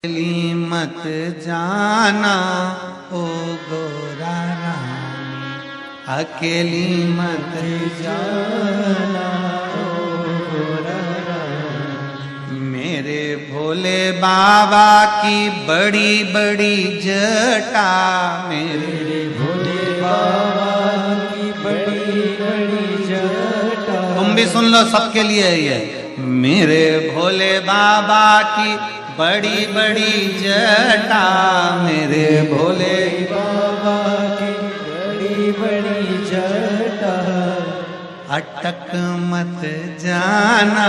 अकेली मत जाना ओ गोरा रानी, अकेली मत जाना ओ गोरा रानी। मेरे भोले बाबा की बड़ी बड़ी जटा, मेरे भोले बाबा की बड़ी बड़ी जटा। तुम भी सुन लो, सबके लिए है ये। मेरे भोले बाबा की बड़ी बड़ी जटा, मेरे भोले बाबा की बड़ी बड़ी जटा। अटक मत जाना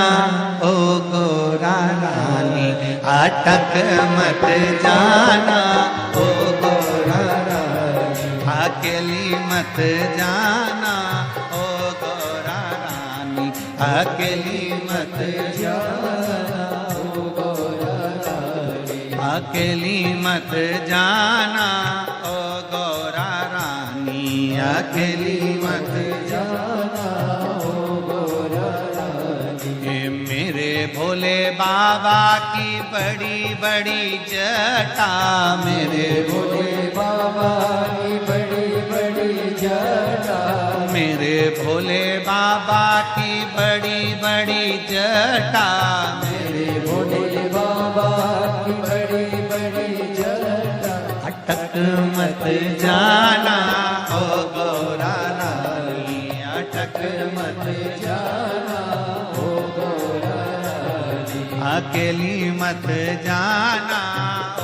ओ गोरा रानी, अटक मत जाना ओ गोरा रानी, अकेली मत जाना ओ गोरा रानी, अकेली मत जाना ओ गोरा रानी, अकेली मत जाना ओ गोरा रानी, अकेली मत जाना ओ गोरा रानी। मेरे भोले बाबा की बड़ी बड़ी जटा, मेरे भोले बाबा की बड़ी बड़ी जटा, मेरे भोले बाबा की बड़ी बड़ी जटा, मेरे भोले बाबा की बड़ी बड़ी जटा। अटक मत जाना ओ गोरा रानी, अटक मत जाना ओ गोरा रानी, अकेली मत जाना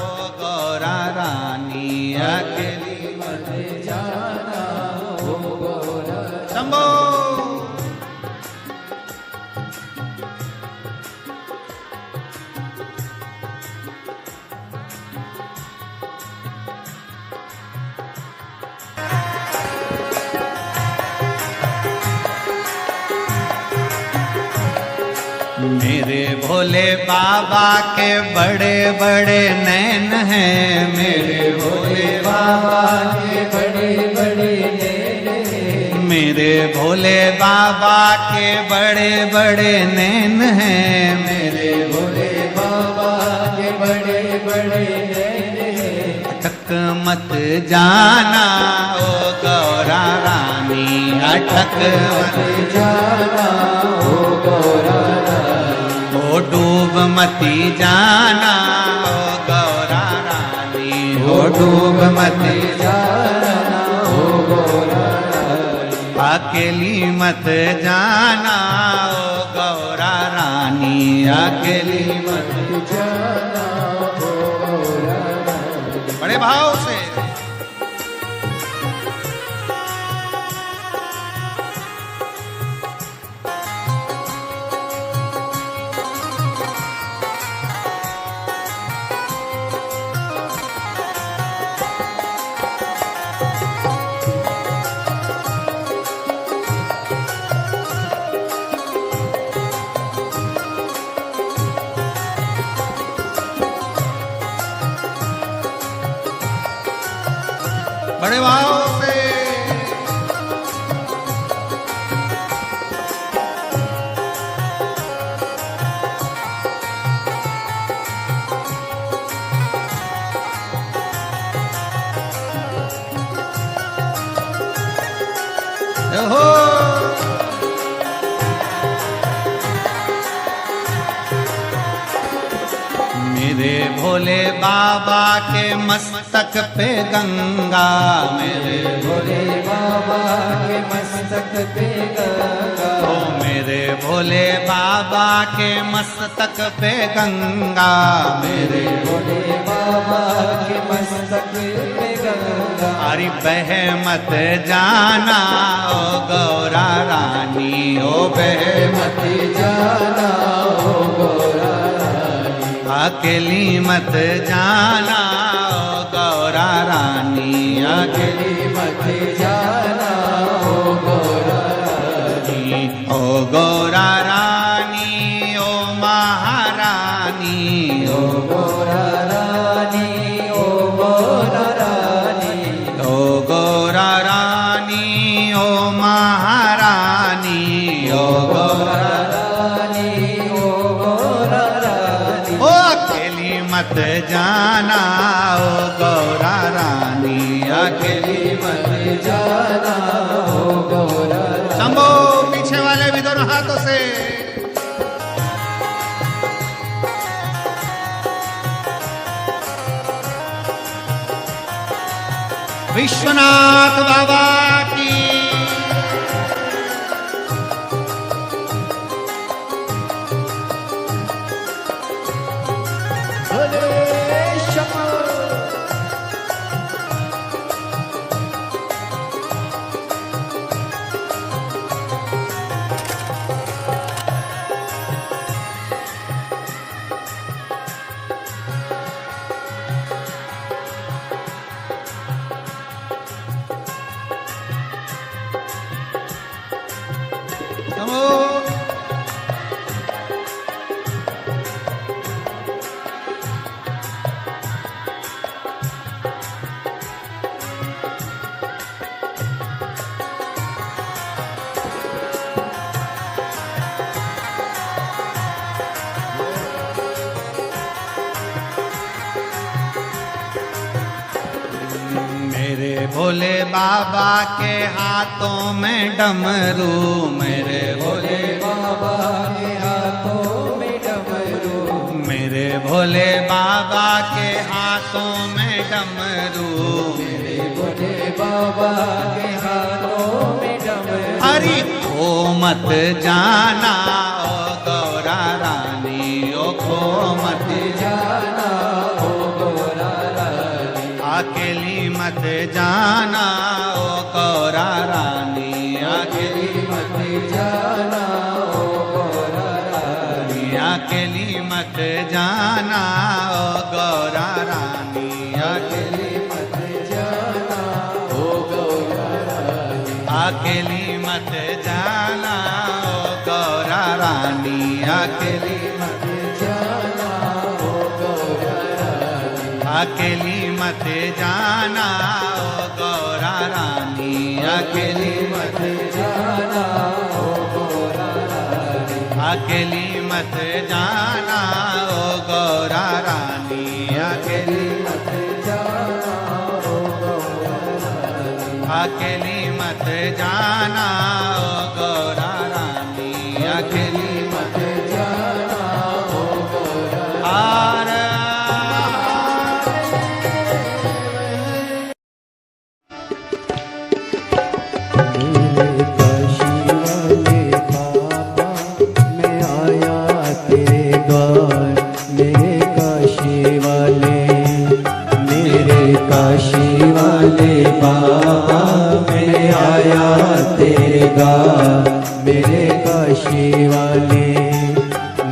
ओ गोरा रानी, अकेली मत जाना ओ गोरा। शंभो मेरे भोले बाबा के बड़े बड़े नैन हैं, मेरे भोले बाबा के बड़े बड़े नैन हैं, मेरे भोले बाबा के बड़े बड़े नैन हैं, मेरे भोले बाबा के बड़े बड़े नैन हैं। अटक मत जाना ओ गौरा रानी, अटक मत जाना ओ गौरा रानी, ओ डूब मती जाना ओ गौरा रानी, ओ डूब मती जाना ओ गौरा रानी, अकेली मत जाना ओ गौरा रानी, अकेली मत जाना ओ गौरा रानी। बड़े भाव से बड़े भाव से हो मेरे भोले बाबा के मस्तक पे गंगा, मेरे भोले बाबा के मस्तक पे गंगा, ओ मेरे भोले बाबा के मस्तक पे गंगा, मेरे भोले बाबा के मस्तक पे गंगा। अरे बह मत जाना ओ गौरा रानी, ओ बह मत जाना ओ गौरा रानी, अकेली मत जाना ओ गौरा रानी, अकेली मत जाना ओ गौरा रानी, ओ गौरा रानी ओ महारानी, ओ गौरा रानी ओ गौरा रानी, ओ गौरा रानी ओ महारानी, ओ गौरा रानी ओ गौरा रानी, ओ अकेली मत जाना ओ गौरा रानी, अकेली मत जाना ओ गौरा रानी। शंभो, पीछे वाले भी दोनों हाथों से। विश्वनाथ बाबा की। मेरे भोले बाबा के हाथों में डमरू, मेरे भोले बाबा के हाथों में डमरू, मेरे भोले बाबा के हाथों में डमरू, मेरे भोले बाबा के हाथों में डमरू। हरि खो मत जाना ओ गौरा रानी, ओ खो मत जाना ओ गौरा रानी, अकेली मत जाना ओ गौरा रानी, अकेली मत जाना ओ गौरा रानी, अकेली मत जाना ओ गौरा रानी, अकेली मत जाना ओ गौरा रानी, अकेली मत जाना ओ गौरा रानी, अकेली मत जाना ओ गौरा रानी, अकेली मत जाना ओ गौरा रानी, अकेली मत जाना ओ गौरा रानी, अकेली मत जाना ओ गौरा रानी, अकेली मत जाना ओ गौरा रानी, अकेली मत जाना ओ गौरा रानी, अकेली मत जाना ओ गौरा आर मेरे काशी वाले बाबा मैं आया तेरे द्वार, मेरे काशी वाले, मेरे काशी वाले बाबा मैं आया तेरे द्वार, मेरे काशी वाले,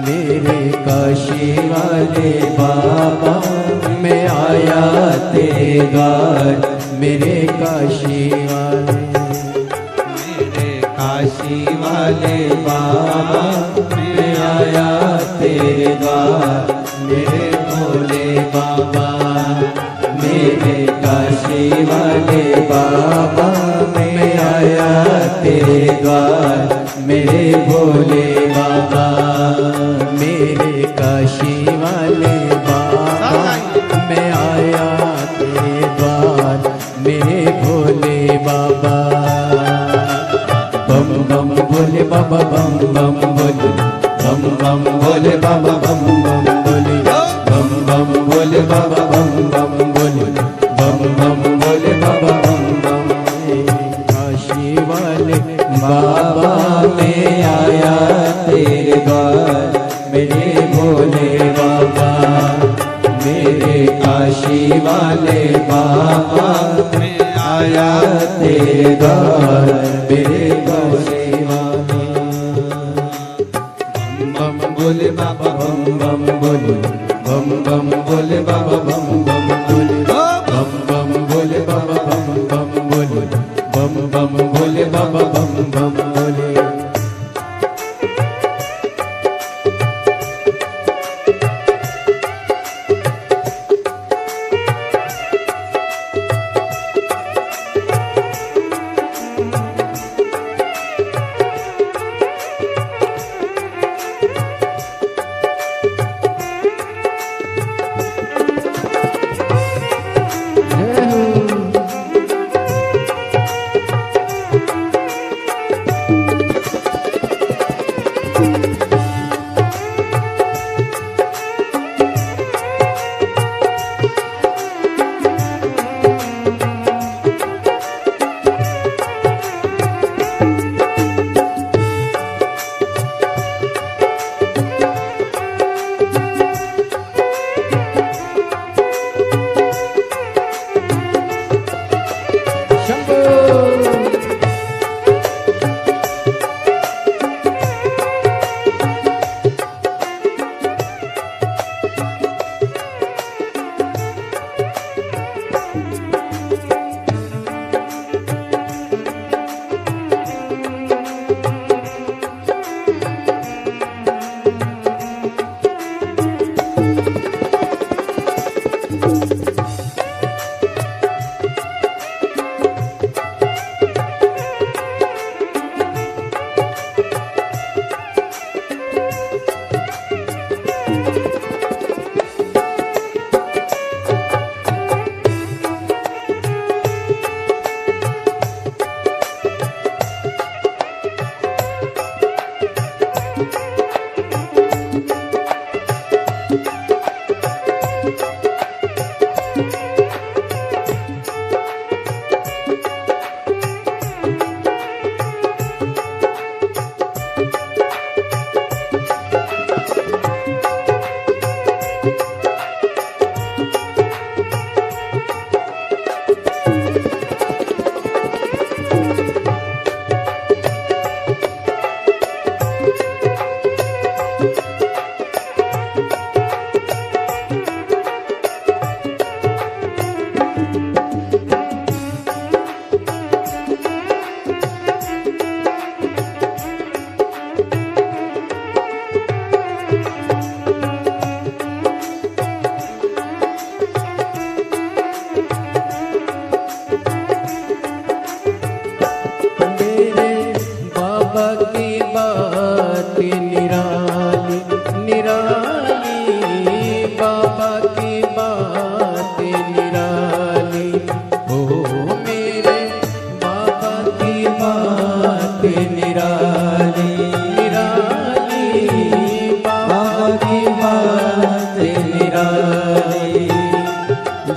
मेरे काशी वाले बाबा मैं आया तेरे द्वार, मेरे काशी वाले, मेरे काशी वाले बाबा मैं आया तेरे द्वार, मेरे भोले बाबा, मेरे काशी वाले बाबा मैं आया तेरे द्वार, मेरे भोले बाबा, मेरे काशी वाले बाबा मैं आया तेरे द्वार, मेरे भोले बाबा। बम बम भोले बाबा, बम बम भोले, बम बम भोले बाबा, बम बम भोले, बम बम भोले बाबा, बम बम भोले, बम बम भोले बाबा, बम बम भोले। काशी वाले बाबा मैं आया तेरे द्वार, मेरे भोले बाबा, मेरे काशी वाले बाबा मैं आया तेरे द्वार, मेरे काशी वाले। बम बम भोले बाबा, बम बम भोले, बम बम भोले बाबा, बम बम भोले, बम बम भोले बाबा, बम बम भोले, बम बम भोले बाबा, बम बम भोले।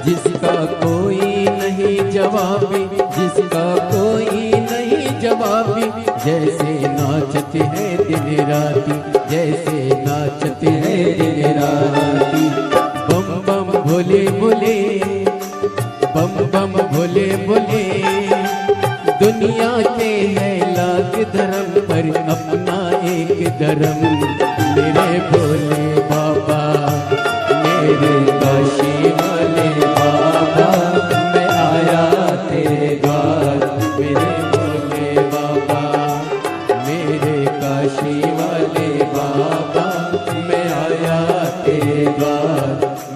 जिसका कोई नहीं जवाबी, जिसका कोई नहीं जवाबी, जैसे नाचते हैं दिन राती, जैसे नाचते हैं दिन राती। बम बम भोले भोले, बम बम भोले भोले, दुनिया के है लाख धर्म पर अपना एक धर्म। मेरे भोले बाबा, मेरे काशी वाले बाबा, मैं आया तेरे द्वार। मेरे भोले बाबा, मेरे काशी वाले बाबा, मैं आया तेरे द्वार।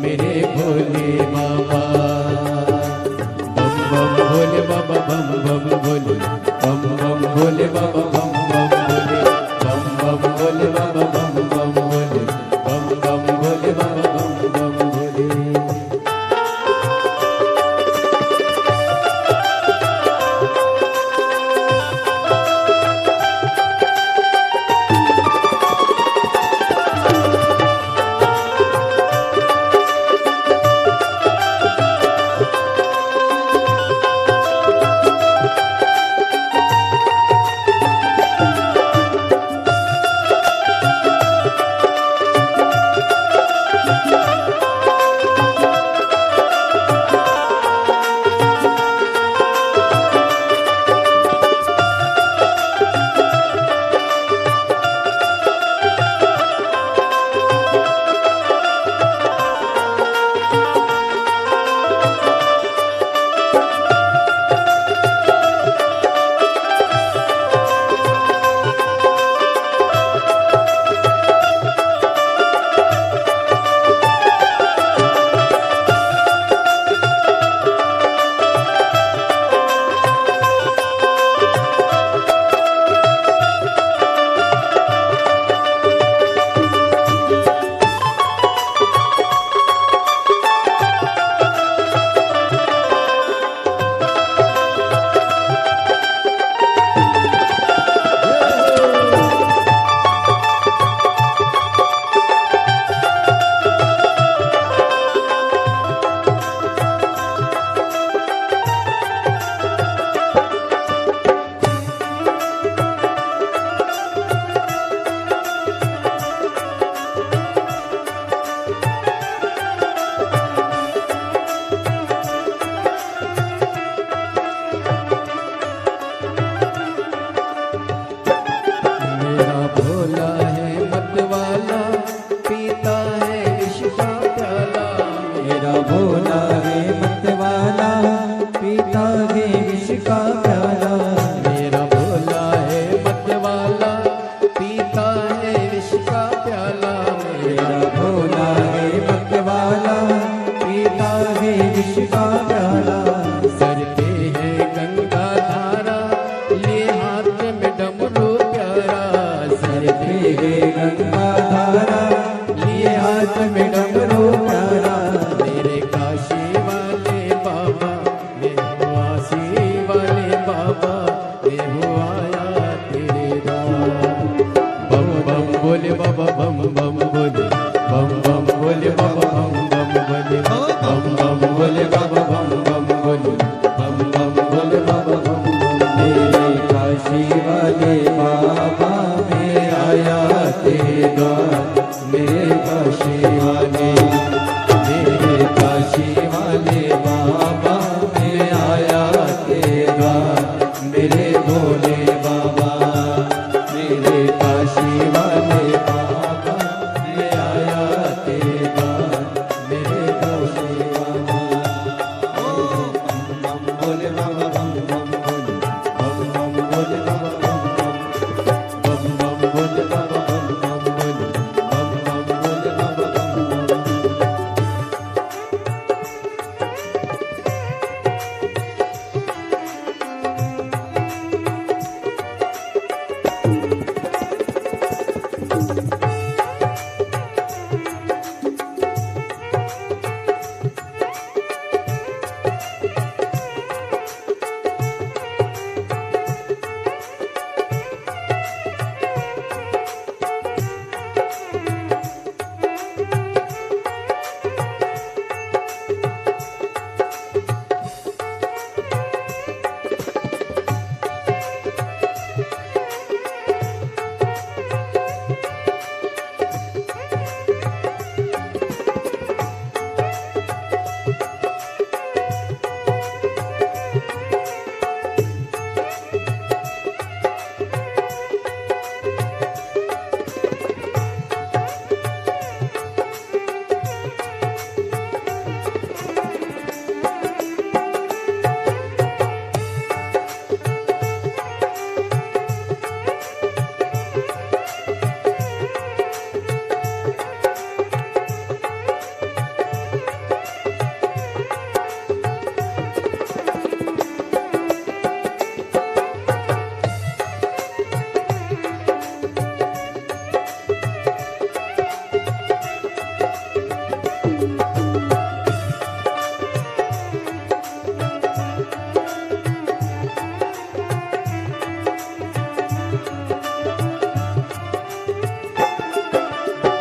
मेरे भोले बाबा, बम बम भोले बाबा, बम बम भोले, बम बम भोले बाबा, बम बम भोले, बम बम भोले बाबा, बम बम भोले, बम बम भोले बाबा, बम बम भोले। भोला है मत वाला पीता विष का प्याला। सर पे है गंगा धारा, लिए हाथ में डमरू प्यारा। सर पे है गंगा धारा, लिए हाथ में डमरू प्यारा। मेरे काशी वाले बाबा, मैं हूँ आसी वाले बाबा, मैं हूँ आया तेरे द्वार। बम बम बोले बाबा, बम बम बोले, बम बम बोले बाबा, बम बम बोले, बम बम बोले बाबा, बम बम बोले, बम बम बोले बाबा, बम बम। मेरे काशी वाले बाबा, मैं आया तेरे द्वार। मेरे काशी वाले, मेरे काशी वाले बाबा, मैं आया तेरे द्वार। मेरे भोले बाबा, मेरे काशी वाले बाबा, मैं आया तेरे द्वार। मेरे काशी बाबा, बम बम बोले बाबा, बम बम बोले, बम बम बोले बाबा, बम बम बोले बाबा, बम बम बोले, बम बम बोले बाबा, बम बम।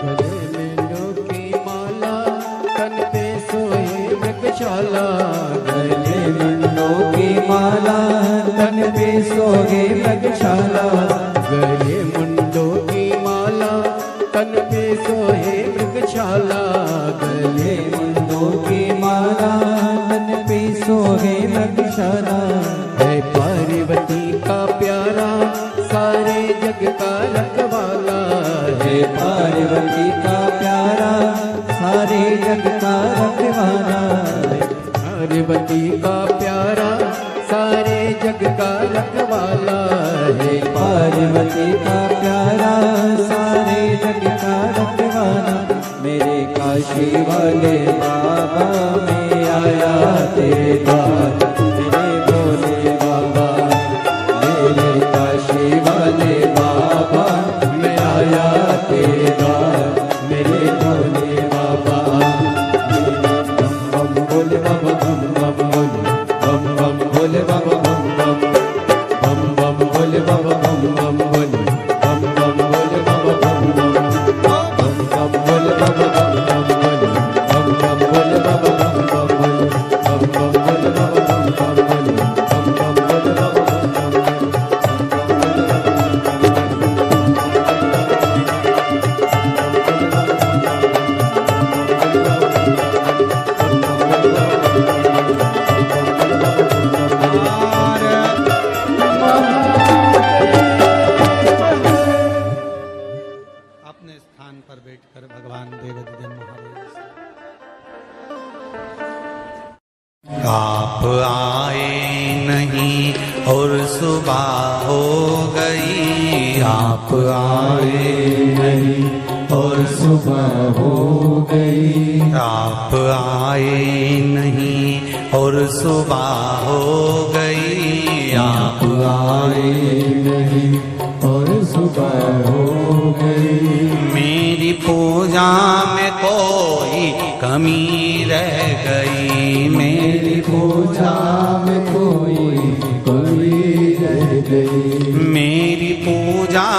गले मुंडों की माला, तन पे सोहे मृगशाला। गले मुंडों की माला, तन पे सोहे मृगशाला। गले मुंडों की माला, तन पे सोहे मृगशाला। है पार्वती का प्यारा, सारे जग का रखवाला। है पार्वती का प्यारा, सारे जग का रखवाला। पार्वती का प्यारा, सारे जग का रखवाला। है पार्वती का प्यारा, सारे जग का रखवाला। मेरे काशी वाले बाबा, मैं आया तेरे द्वार। मेरे भोले बाबा, मेरे काशी वाले बाबा, मैं आया तेरे द्वार। मेरे भोले बाबा, बम बम भोले बाबा, बम बम भोले, बम बम भोले बाबा, बम बम, बम बम भोले बाबा, बम बम भोले, बम बम भोले बाबा, बम बम, बम बम भोले बाबा, बम बम भोले, बम बम भोले बाबा, बम बम भोले, बम बम भोले बाबा, बम बम भोले, बम बम भोले बाबा, बम बम भोले। अपने स्थान पर बैठकर भगवान देवदूतन महादेव से आप आए नहीं और सुबह हो गई। आप आए नहीं और सुबह हो गई। आप आए नहीं और सुबह हो गई आप आए नहीं और सुबह हो गई। मेरी पूजा में कोई कमी रह गई, मेरी पूजा में कोई कमी रह गई। मेरी पूजा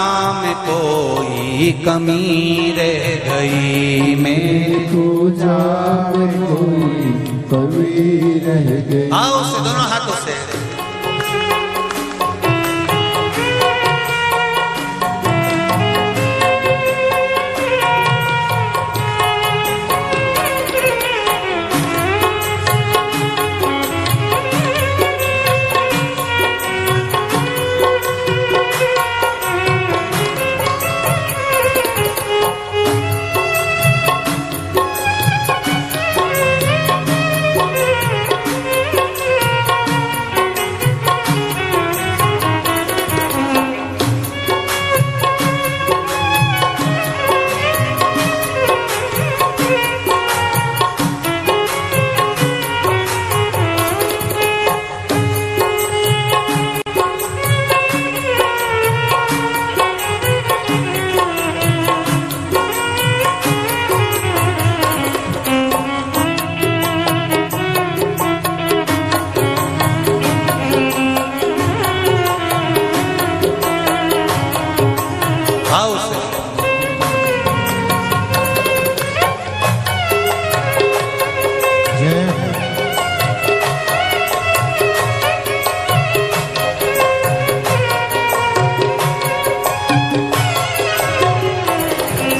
में कोई कमी रह गई। मेरी पूजा में कोई कमी रह गई। आओ से दोनों हाथों से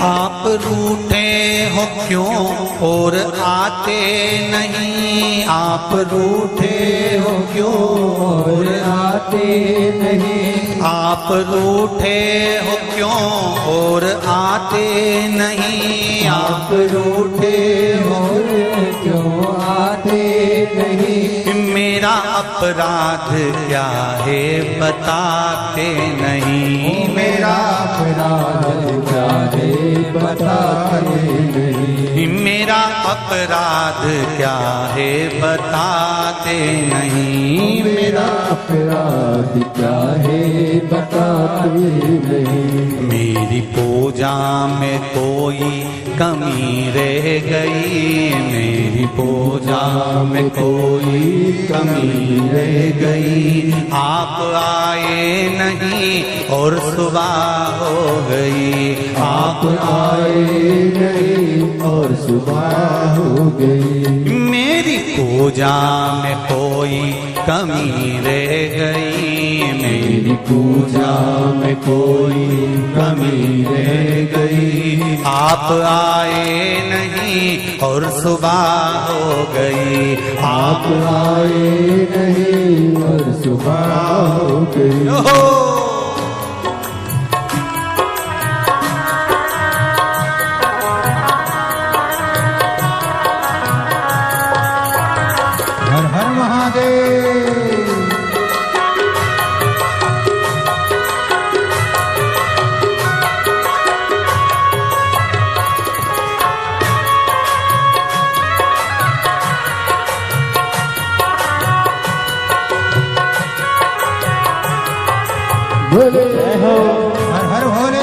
आप रूठे हो क्यों और आते नहीं, आप रूठे हो क्यों और आते नहीं। आप रूठे हो क्यों और आते नहीं, आप रूठे हो क्यों आते नहीं। मेरा अपराध क्या है बताते नहीं, मेरा अपराध क्या है बताते नहीं। मेरा अपराध क्या है बताते नहीं। मेरा अपराध क्या है बताते नहीं। मेरी पूजा में कोई कमी रह गई, मेरी पूजा में कोई कमी रह गई। आप आए नहीं और सुबह हो गई, आप आए नहीं और सुबह हो गई। मेरी पूजा में कोई कमी रह गई, मेरी पूजा में कोई कमी रह गई। आप आए नहीं और सुबह हो गई, आप आए नहीं और सुबह हो गई। हर हर महादेव। बोले हो हर हर भोले।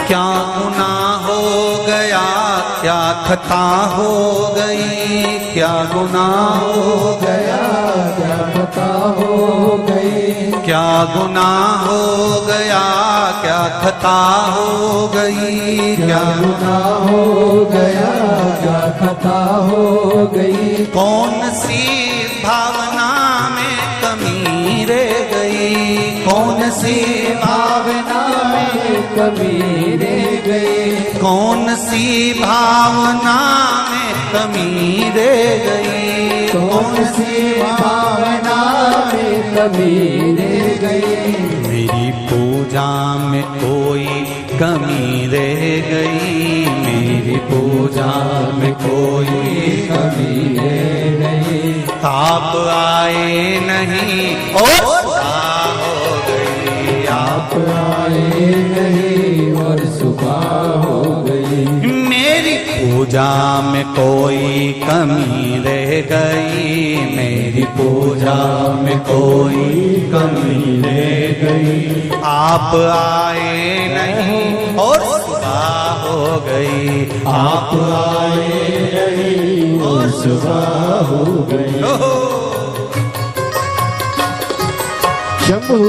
क्या गुनाह हो गया, क्या खता हो गई, क्या गुनाह हो गया, खता हो गई, क्या गुनाह हो गया, क्या खता हो गई, क्या गुनाह हो गया, क्या खता हो गई। कौन सी भावना में कमी रह गई, कौन सी भावना में कमी रह गई, कौन सी भावना में कमी रह गई, कौन सी भावना में कमी रह गई। मेरी पूजा में कोई कमी रह गई, मेरी पूजा में कोई कमी रह गई। आप आए नहीं और सुबह हो गई, आप आए नहीं और सुबह हो गई। मेरी पूजा में कोई कमी रह गई, मेरी पूजा में कोई कमी रह गई। आप आए नहीं और सुबह हो गई, आप आए नहीं और सुबह हो गई। शंभू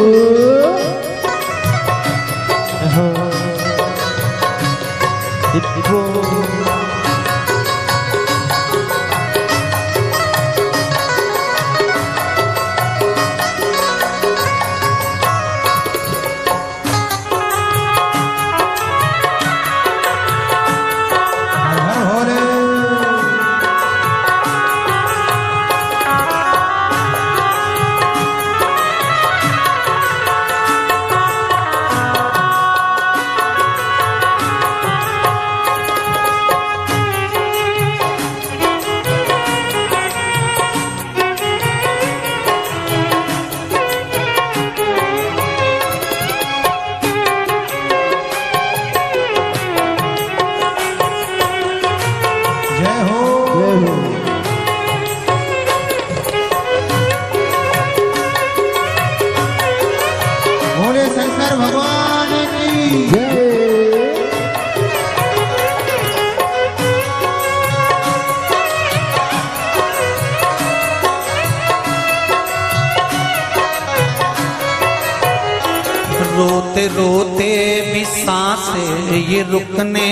शंकर भगवान की जय। रोते रोते भी सांसें ये रुकने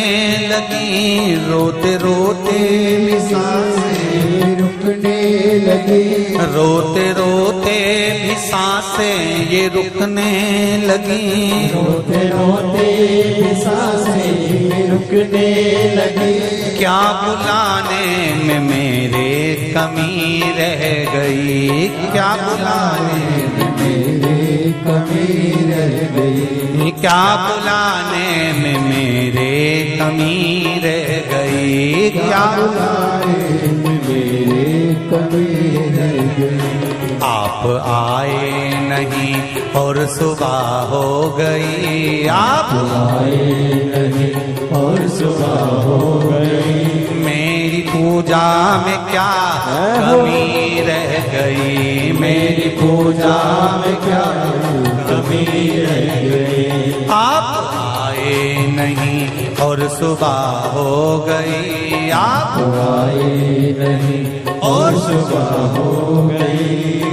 लगी, रोते रोते भी सांसें रुकने लगी, रोते रोते भी सांसें ये रुकने लगी, रोते रोते भी सांसें रुकने लगी। क्या बुलाने में मेरे कमी रह गई, क्या बुलाने में मेरे कमी रह गई, क्या बुलाने में मेरे कमी रह गई, क्या बुलाने में मेरे कमी रह गई। आप आए नहीं और सुबह हो गई, आप आए नहीं और सुबह हो गई। मेरी पूजा में क्या कमी रह गई, मेरी पूजा में क्या कमी रह गई। आप आए नहीं और सुबह हो गई, आप आए नहीं और सुबह हो गई।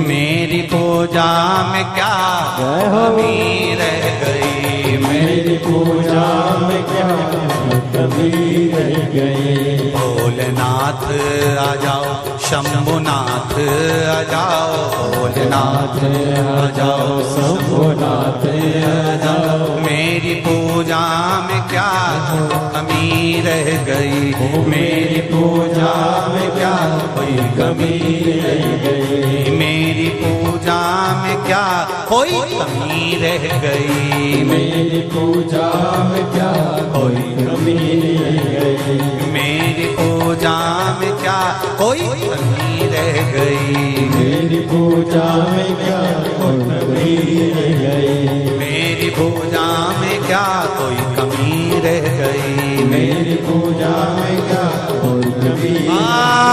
मेरी पूजा में क्या कमी रह गई, मेरी पूजा में क्या कमी रह गई। भोलेनाथ आ जाओ, शंभुनाथ आ जाओ, भोलेनाथ आ जाओ, शंभुनाथ आ जाओ। मेरी पूजा में क्या कमी रह गई, मेरी पूजा में क्या कोई कमी रह गई, मेरी पूजा में क्या कोई कमी रह गई, मेरी पूजा में क्या कोई कमी रह गई। मेरी पूजा में क्या कोई कमी रह गई, मेरी पूजा में क्या कोई कमी रह गई। मेरी पूजा में क्या कोई कमी रह गई, मेरी पूजा में क्या कोई कमी। महादेव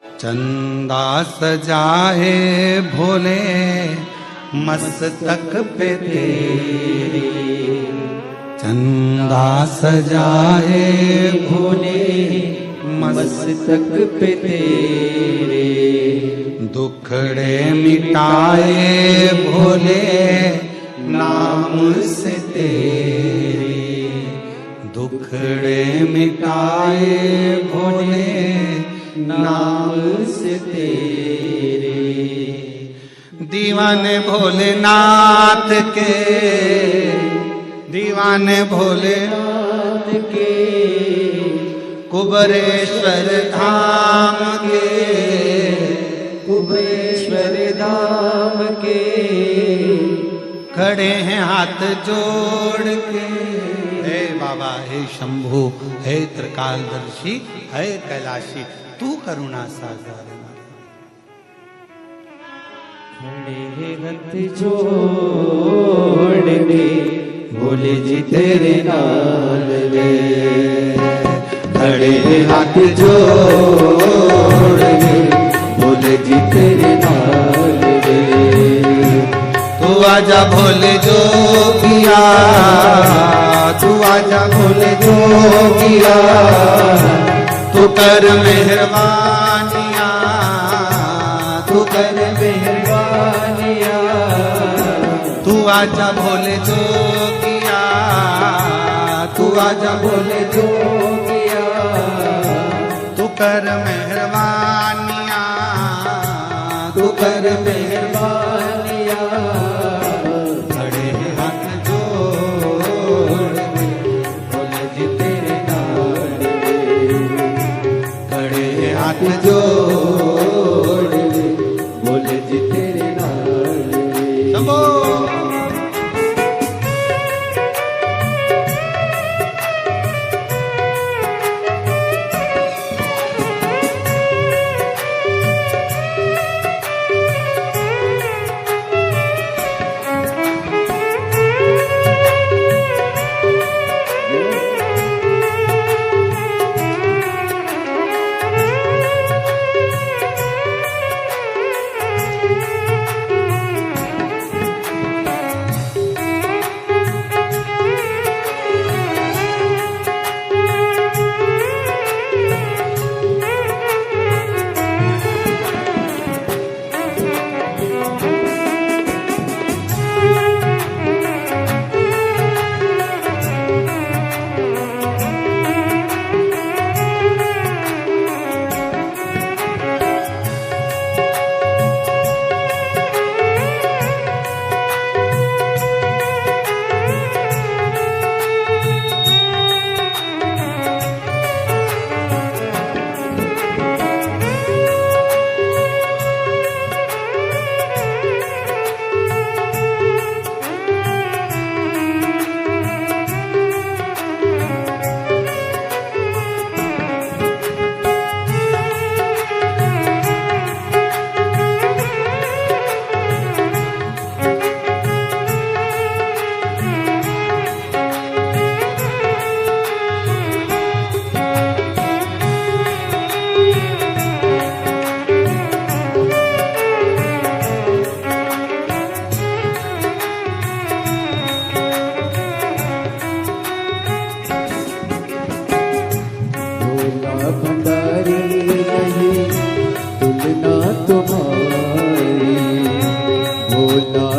चंदा सजाए भोले मस्तक पे तेरी, चंदा सजाए भोले मस्तक पे तेरे। दुखड़े मिटाए भोले नाम से तेरे, दुखड़े मिटाए भोले नाम से तेरे। दीवाने भोलेनाथ के, दीवाने भोलेनाथ के कुबरेश्वर धाम के, कुबरेश्वर धाम के खड़े हैं हाथ जोड़ के। हे बाबा, हे शंभु, हे त्रिकालदर्शी, हे कैलाशी, तू करुणा सागर। खड़े हाथ जोड़ के भोले जी तेरे नाल रे। खड़े हाथ जोड़ के भोले जी तेरे नाल रे। तू आजा भोले जोगिया, तू आजा भोले जोगिया, तू कर मेहरबानिया, तू कर मेहरबानिया। तू आजा भोले जोगिया, तू आजा भोले जोगिया, तू कर मेहरबानिया, तू कर मेहरबानिया। खड़े हाथ जोड़ भोले जी तेरे नाल रे। खड़े हाथ जोड़ भोले जी तेरे नाल रे। शंभो।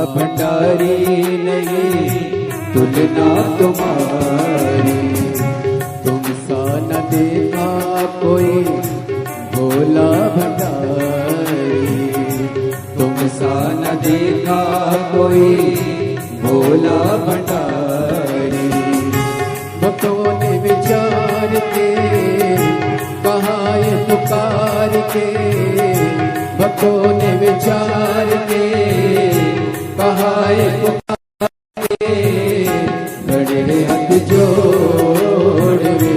भंडारी नहीं तुलना तुम्हारी। तुम सा न देखा कोई भोला भंडारी। तुम सा न देखा कोई भोला भंडारी। भक्तों ने विचार के कहा ये पुकार के। भक्तों ने विचार के कहा ये पुकार के। खड़े हाथ जोड़ रे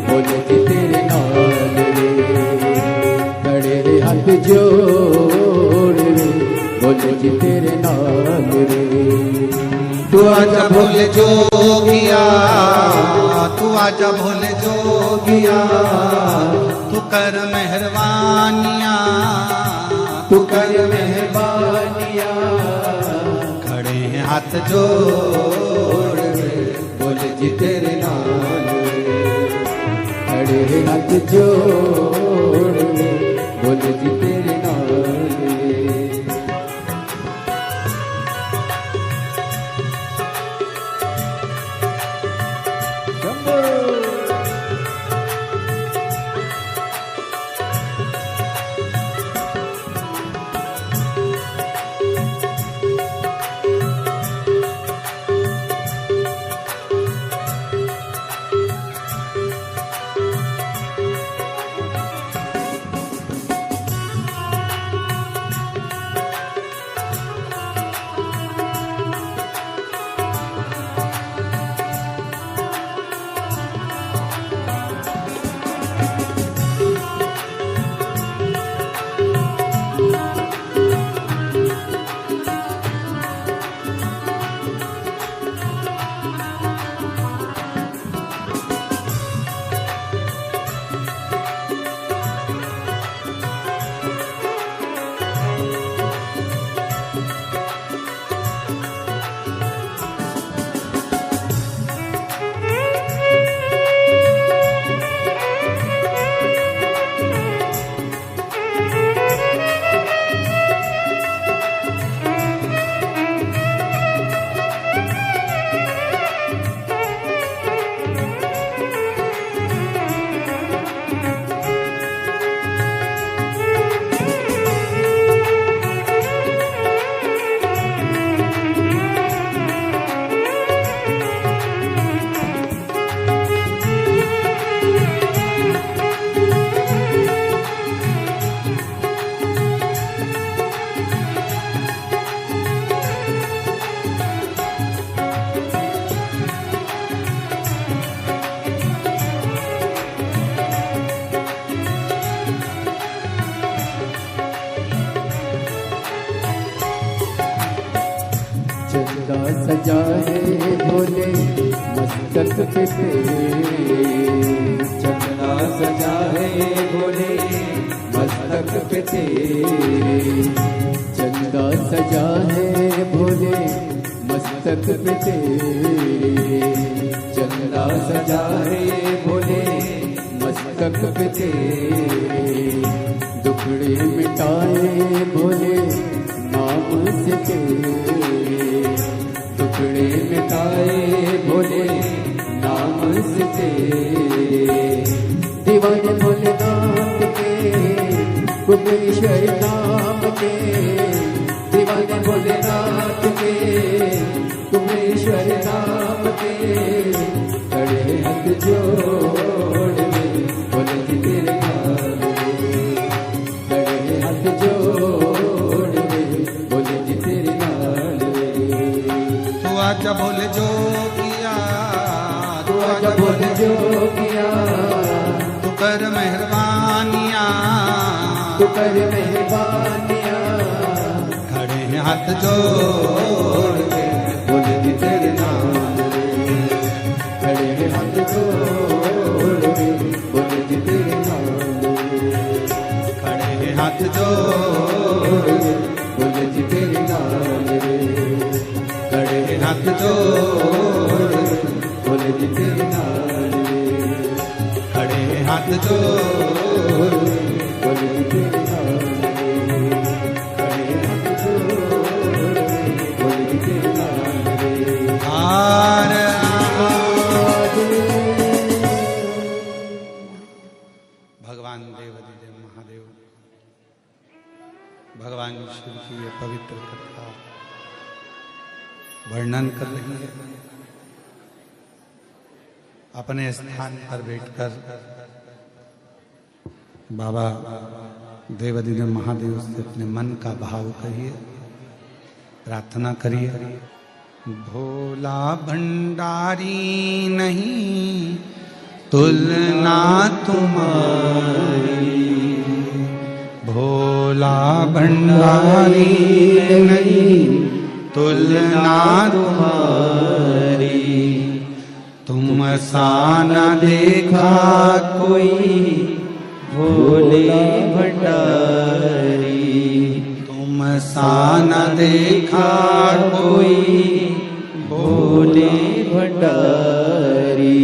बोले जी तेरे नाल रे। खड़े हाथ जोड़ रे बोले जी तेरे नाल रे। तू आजा भोले जोगिया, तू आजा भोले जोगिया, तू कर मेहरबानिया, तू कर मेहरबानिया। खड़े हैं हाथ जोड़ बोले जी तेरे नाल रे। खड़े हाथ जोड़ के बोले जी तेरे नाल सजा है भोले मस्तक पे तेरे चंदा सजा है भोले मस्तक पे तेरे चंदा सजा है भोले मस्तक पे तेरे चंदा सजा है भोले मस्तक पे तेरे दुखड़े मिटाए भोले नाम से तेरे टुकड़े मिटाए भोले नाम से तेरे दीवाने भोलेनाथ के कुबेश्वर नाम के दीवाने भोलेनाथ के कुबेश्वर नाम के खड़े हाथ जोड़ में बोले जी तेरे नाम खड़े हाथ जोड़ में बोले जी तेरे नाम आजा बोले जो किया तू आजा बोले जो किया तू कर मेहरबानियाँ तू कर मेहरबानियाँ खड़े हैं हाथ जोड़ के बोले जी तेरे नाम खड़े हैं हाथ जोड़ के बोले जी तेरे नाम खड़े हैं हाथ जोड़ के बोले जी तेरे नाम खड़े हाथ जोड़ बोले जी तेरे नाल खड़े हाथ जोड़ बोले जी तेरे नाल खड़े हाथ जोड़ बोले जी तेरे नाल हार भगवान देवाधिदेव महादेव भगवान शिव की ये पवित्र कथा वर्णन कर रही है। अपने स्थान पर बैठकर बाबा देवाधिदेव महादेव से अपने मन का भाव कहिए, प्रार्थना करिए। भोला भंडारी नहीं तुलना तुम्हारी, भोला भंडारी नहीं तुलना तुम्हारी, तुम सा न देखा कोई भोले भंडारी, तुम सा न देखा कोई भोले भंडारी।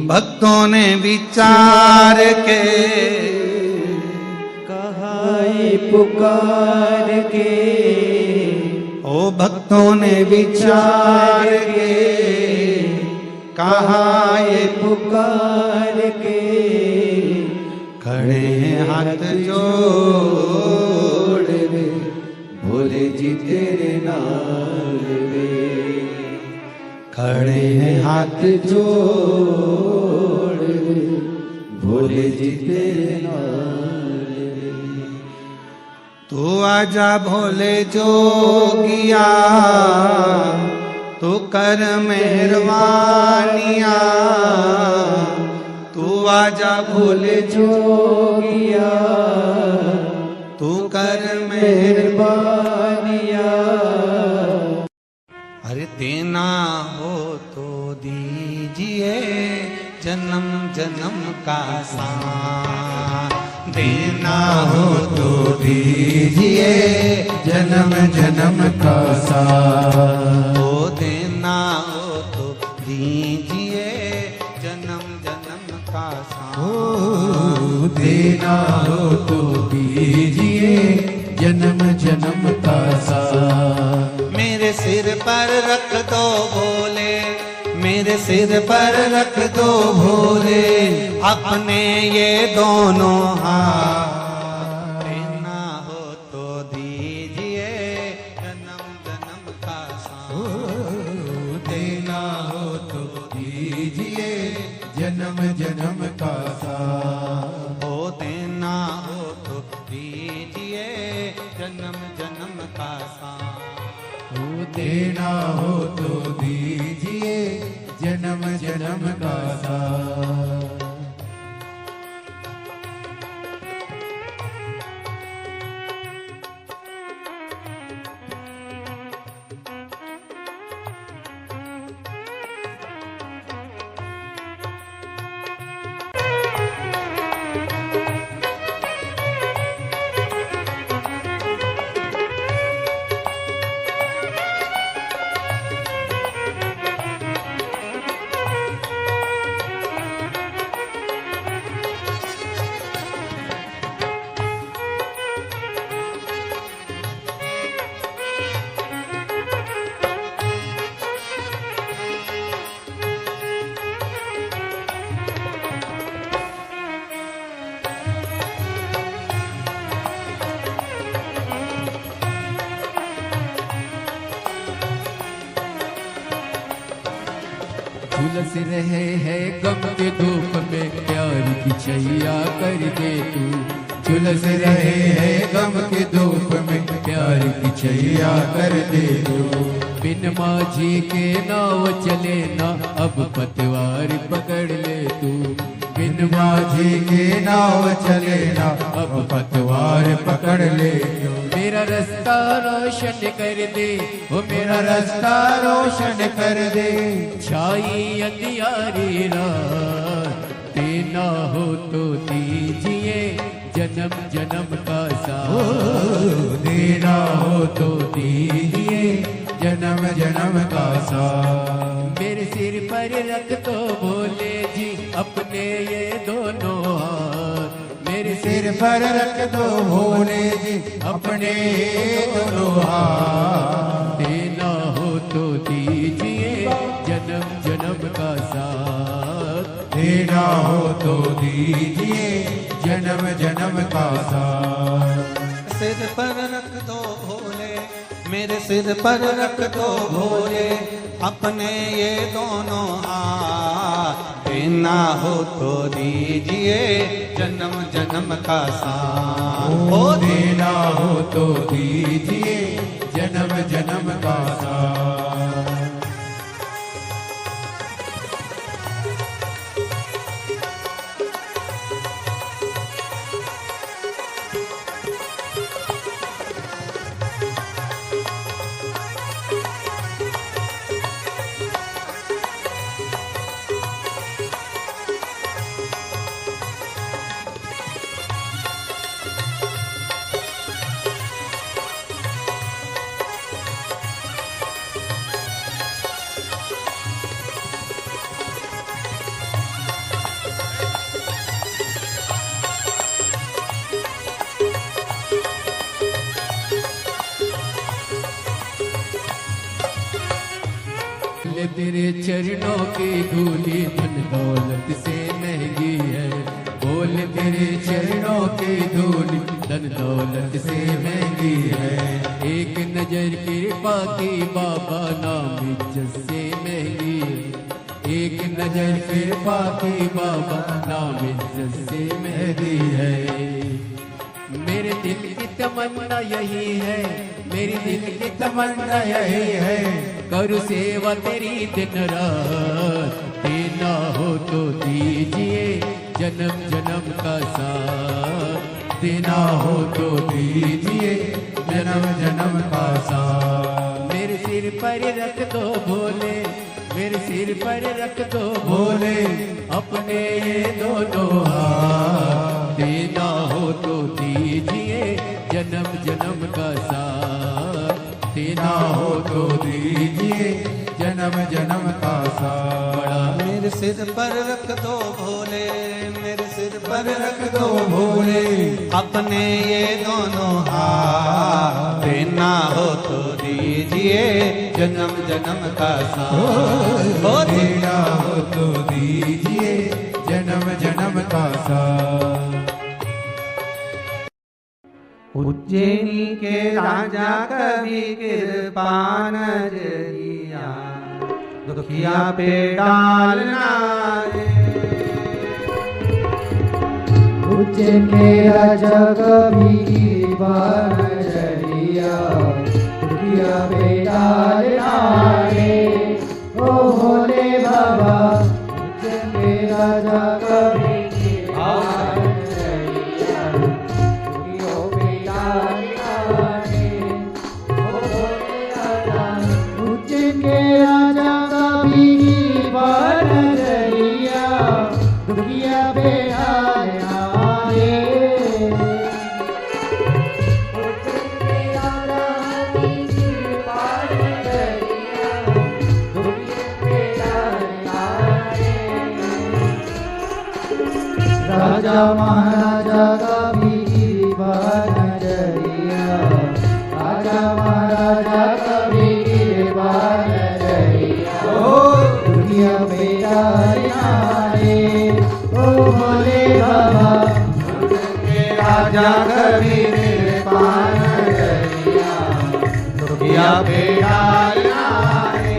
भक्त भक्तों ने विचार के कहा ये पुकार के, ओ भक्तों ने विचार के कहा ये पुकार के, खड़े हैं हाथ जोड़ रे भोले जी तेरे नाल रे, खड़े हैं हाथ जोड़ रे भोले जी तेरे नाल रे। तू आजा भोले जोगिया, तू कर मेहरबानिया, तू आजा भोले जोगिया, तू कर मेहरबानिया। अरे देना हो तो दीजिए जन्म जन्म का साथ, देना हो तो दीजिए जन्म जन्म का साथ, ओ देना हो तो दीजिए जन्म जन्म का साथ, देना हो तो दीजिए जन्म जन्म का साथ। मेरे सिर पर रख दो भोले, मेरे सिर पर रख दो भोले अपने ये दोनों हाथ, देना हो तो दीजिए जन्म जन्म का साथ, देना हो तो दीजिए जन्म जन्म का साथ, ओ देना हो तो दीजिए जन्म जन्म का साथ, देना हो तो दीजिए जन्म जन्म का साथ। झुलस रहे हैं गम के धूप में प्यार की छैया कर दे तू, झुलस रहे हैं गम के धूप में प्यार की छैया कर दे तू। बिन माझी के नाव चले ना अब पतवार पकड़ ले तू, बिन माझी के नाव चले ना अब पतवार पकड़ ले तू। मेरा रास्ता रोशन कर दे, वो मेरा रास्ता रोशन कर दे, छाई अंधियारी रात, देना हो तो दीजिए जन्म जन्म का साथ, देना हो तो दीजिए जन्म जन्म का साथ। मेरे सिर पर रख दो भोले जी अपने ये दोनों हाथ, मेरे सिर पर रख दो भोले जी अपने दोनों हाथ, देना हो तो दीजिए जन्म जन्म का साथ, देना हो तो दीजिए जन्म जन्म का साथ। सिर पर रख दो भोले, मेरे सिर पर रख दो भोले अपने ये दोनों हाथ, देना हो तो दीजिए जन्म जन्म का साथ, ओ देना हो तो दीजिए जन्म जन्म का साथ। बोले तेरे चरणों की धूली धन दौलत से महंगी है। बोले तेरे चरणों की धूली धन दौलत से महंगी है। एक नजर कृपा की बाबा नाम इज्जत से महंगी है। एक नजर कृपा की बाबा नाम इज्जत से महंगी है। मेरे दिल की तमन्ना यही है, मेरी दिल की तमन्ना यही है, करूँ सेवा तेरी दिन रात। देना हो तो दीजिए जन्म जन्म का साथ। देना हो तो दीजिए जन्म जन्म का साथ। मेरे सिर पर रख दो भोले, मेरे सिर पर रख दो भोले, अपने ये दोनों हाथ। देना हो तो दीजिए जन्म जन्म का साथ। देना हो तो दीजिए जन्म जन्म का साथ। मेरे सिर पर रख दो भोले, मेरे सिर पर रख दो भोले, अपने ये दोनों हाथ। देना हो तो दीजिए जन्म जन्म का साथ। हो देना हो तो दीजिए जन्म जन्म का साथ। उज्जैनी के राजा कवि कृपान जरिया, दुखिया पे डालना रे। उज्जैन के राजा कवि कृपान जरिया, दुखिया पे डालना रे। ओ भोले बाबा उज्जैन के राजा कवि राजा महाराजा का भी कृपा नजरिया, राजा महाराजा का भी कृपा नजरिया। दुनिया बेटा रे, ओ भोले बाबा राजा कवि कृपा नजरिया, दुखिया पे डालना रे।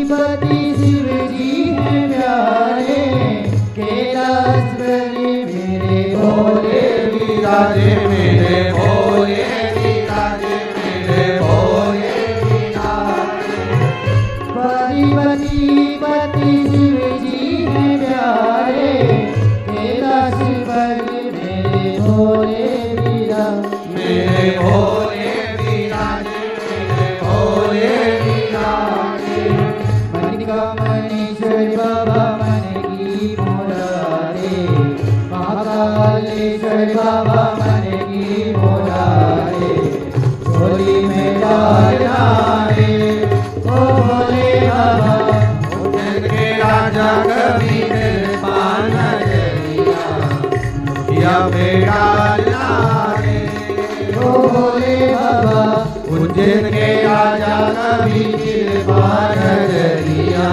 पति शिव जी है प्यारे, कैलाश बलि मेरे भोले विराजे मेरे भोले विराजे मेरे भोले विराजे। पति शिव जी है प्यारे, कैलाश बलि मेरे भोले विराजे। मेरे भोले विराजे मेरे भोले विराजे। मणिश्वर बाबा मन की मुरारे, महाकालेश्वर बाबा मन की मुरारे। झोली में डालना रे, ओ भोले बाबा उज्जैन के राजा कवि कृपा नजरिया, दुखिया पे डालना रे। ओ भोले बाबा उज्जैन के राजा कवि कृपा नजरिया,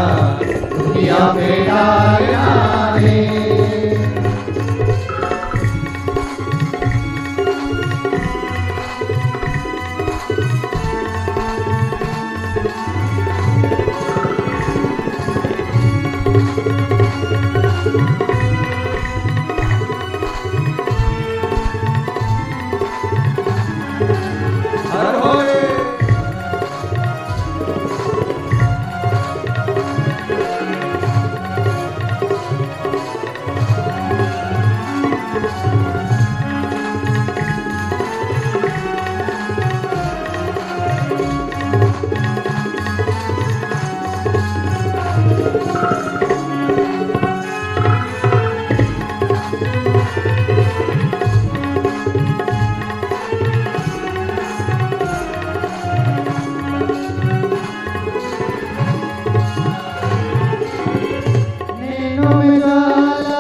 दुखिया पे डालना रे। हर होए नैनों में ज्वाला,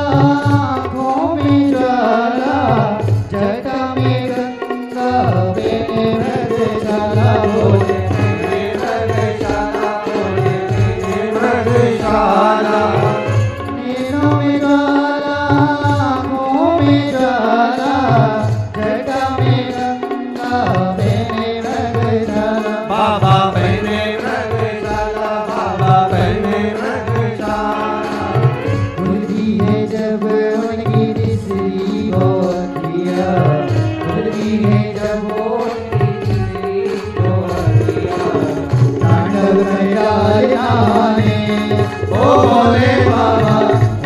आँखों में ज्वाला, जटा में गंगा, बेने मृगशाला, बोले बेने मृगशाला, बोले बेने मृगशाला। नैनों में ज्वाला, आँखों में ज्वाला, जटा में गंगा, बेने मृगशाला, बाबा बेने मृगशाला, बाबा बेने मृगशाला। खुलती है जब उनकी तीसरी बोलिया, खुलती है जब उनकी तीसरी बोलिया, तांडव नया जाने ओ भोले बाबा,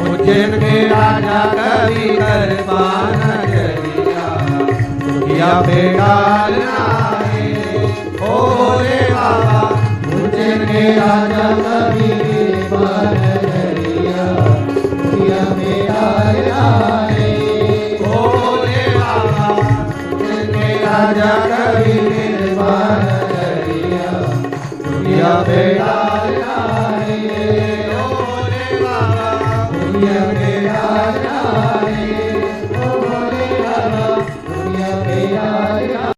उज्जैन के राजा कवि दरबार नगरिया, दुखिया बेगाल आए ओ भोले बाबा, उज्जैन के राजा कवि दरबार नगरिया, दुखिया बेगाल आए ओ भोले बाबा, उज्जैन के राजा कवि दरबार नगरिया, दुखिया बेगाल आए ओ भोले बाबा, दुखिया बेगाल आए ओ भोले बाबा, दुखिया बेगाल आए।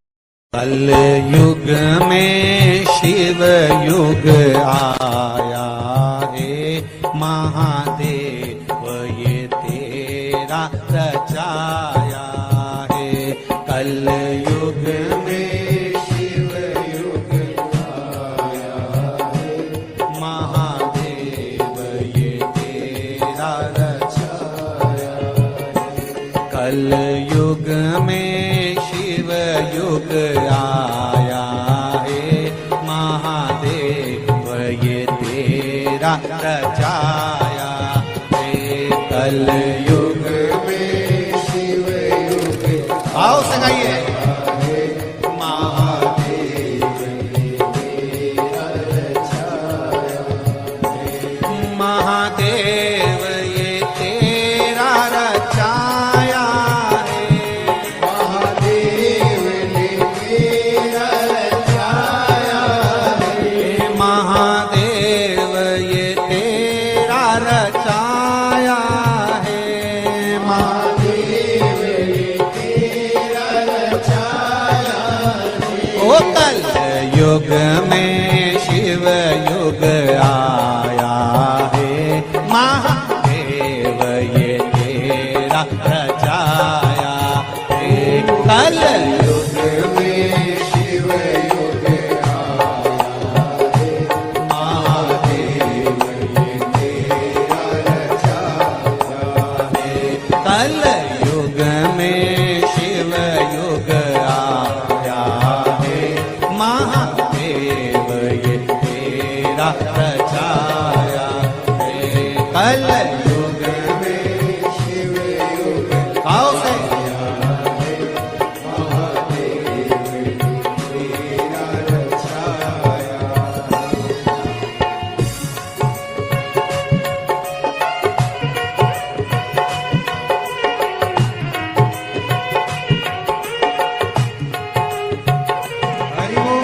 कल युग में शिव युग आया है महादेव ये तेरा रचाया है। कल युग में शिव युग आया है महादेव ये तेरा रचाया है। कल युग में शिव युग आया है महादेव ये तेरा रचाया है। कल युग में शिव युग आओ सगाइए महादेव ये तेरा रचाया है। महादेव ये तेरा रचाया है। महादेव ने तेरा रचाया है। महादेव ये तेरा रचाया है। महादेव ये तेरा रचाया है। ओ कल युग में शिव युग आया है महादेव ये तेरा रचाया है। कल युग में शिव युग आया है महादेव ये तेरा रचाया है। कल युग में शिव युग आया है महादेव ये तेरा रचाया है। कल युग में शिव युग आओ से महादेव ये तेरा रचाया। हरि बोल।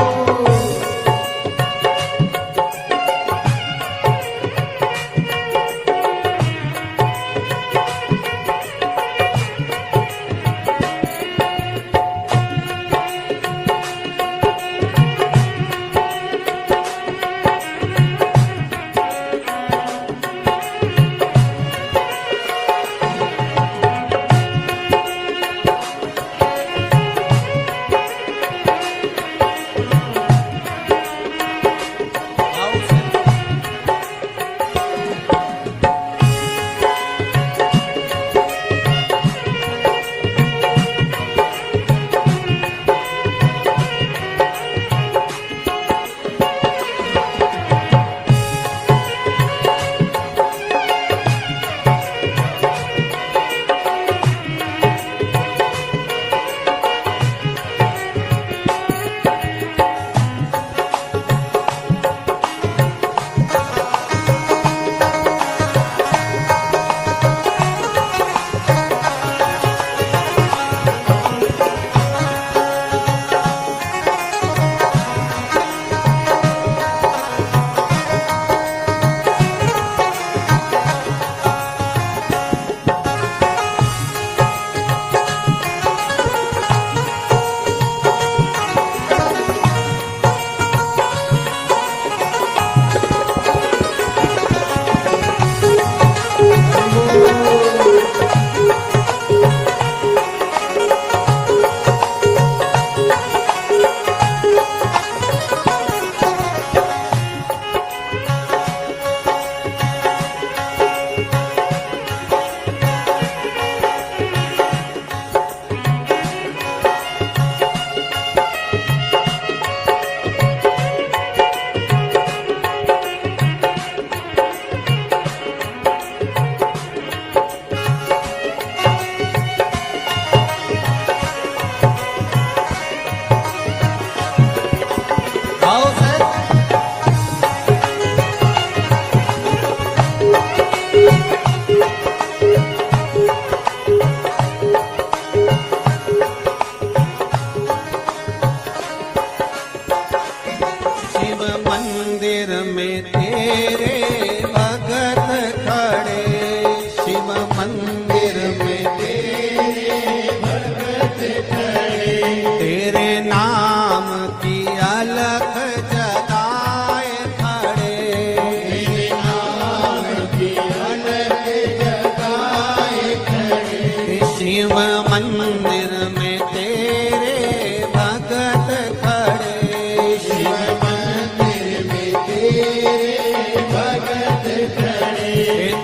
भगत खड़े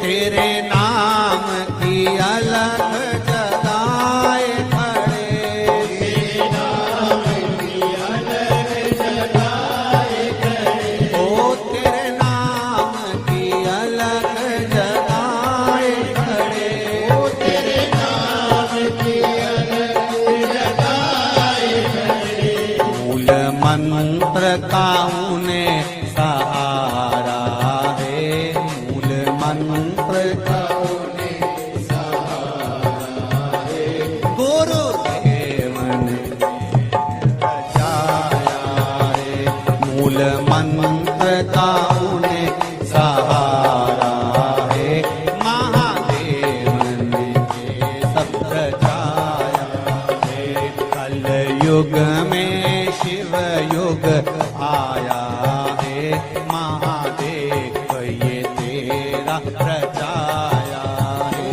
तेरे नाम की अलग जगाए खड़े तेरे नाम की अलग जगाए खड़े ओ तेरे नाम की अलग जगाए खड़े ओ तेरे नाम की अलग जगाए खड़े मूल मंत्र का उन्हें सहारा है मूल मंत्र का उन्हें सहारा है गुरुदेव ने बचाया है मूल मंत्र का उन्हें सहारा है महादेव ने सब रचाया है कल युग में शिव युग आया है महादेव ये तेरा रचाया है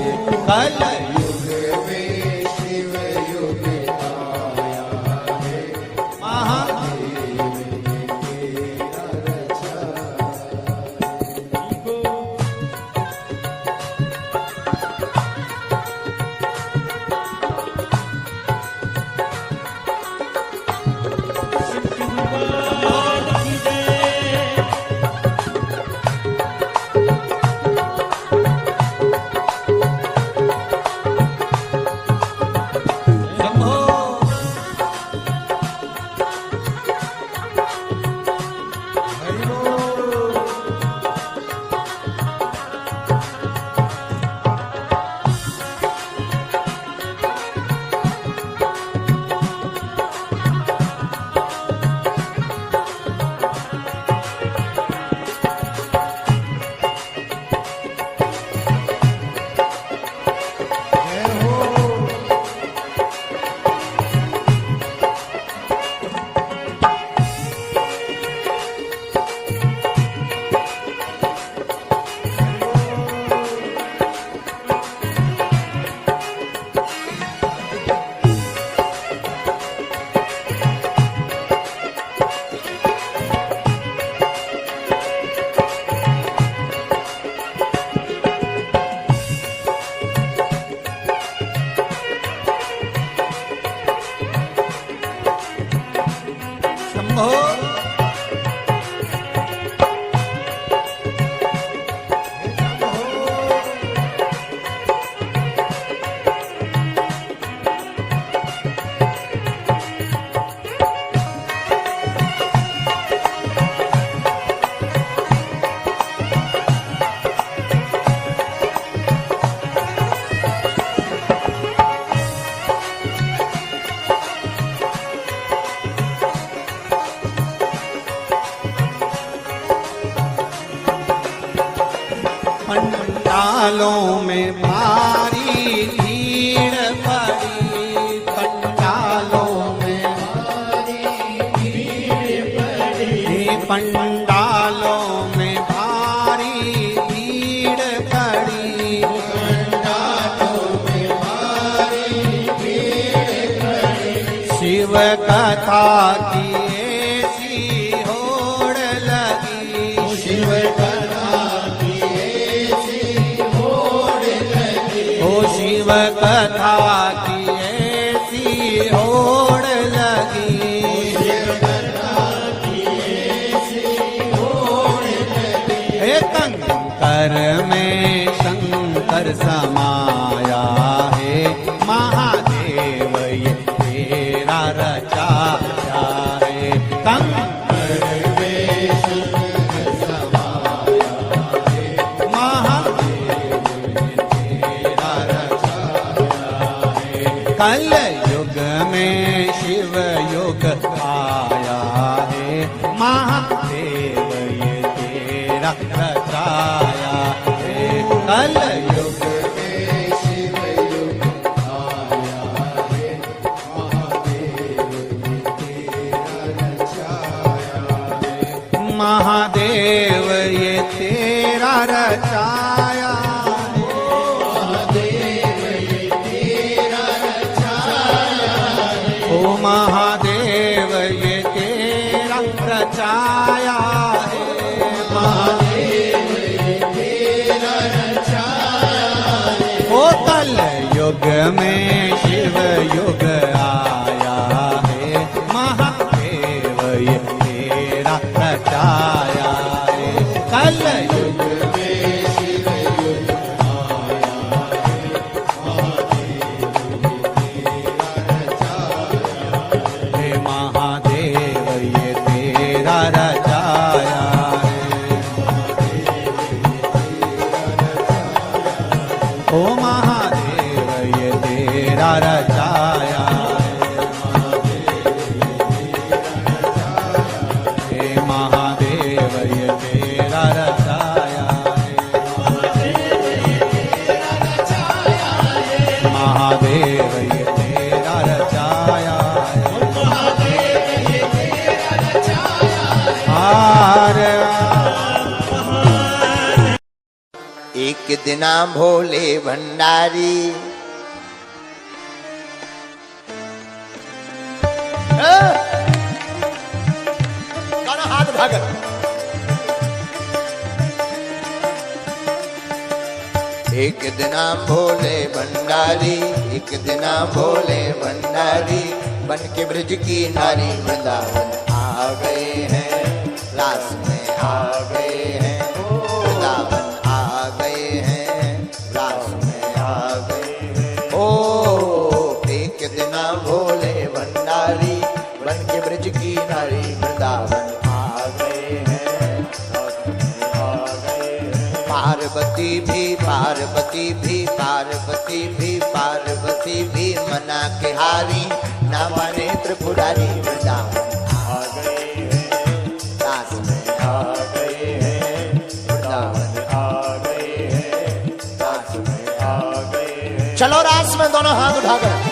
कल युग में शिव युग आया है महादेव तेरा रचा शंभो शंभो पंडालों में भारी भीड़ पड़ी पंडालों में पंडालों में भारी भीड़ पड़ी शिव कथा की ऐसी होड़ लगी शिव कथा की ऐसी होड़ लगी ओ शिव कथा की ऐसी होड़ लगी शिव कथा की ऐसी होड़ लगी हे कंकर में शंकर समाया है महादेव ये तेरा रचाया है कंकर में शंकर समाया है महादेव ये तेरा रचाया है कल युग में शिव युग आया है महादेव ये तेरा रचाया है कल युग में शिव युग आया है महादेव तेरा रचाया है महादेव ये तेरा रचाया महादेव ये तेरा रचाया है ओ महादेव ये तेरा रचाया है महादेव युग में शिव युग आया है, महादेव ये तेरा रचाया है। कल युग में शिव युग आया है, महादेव ये तेरा रचाया है। ओ महादेव ये तेरा रचाया है, महादेव ये तेरा रचाया है, महादेव ये तेरा रचाया है। एक दिना भोले भंडारी हाथ भाग। एक दिना भोले भंडारी, एक दिना भोले भंडारी, बन के ब्रज की नारी वृंदावन आ गए हैं, रास में आ गए हैं, वृंदावन आ गए हैं, रास में आ गए हैं। ओ एक दिना भोले भंडारी, बन के ब्रज की नारी वृंदावन आ गए हैं, रास में आ गए हैं। पार्वती भी पार्वती भी पार्वती भी पार्वती भी मना के हारी, ना माने त्रिपुरारी वृंदावन आ गए हैं, रास में आ गए हैं, वृंदावन आ गए हैं, रास में आ गए हैं। चलो रास में दोनों हाथ उठाकर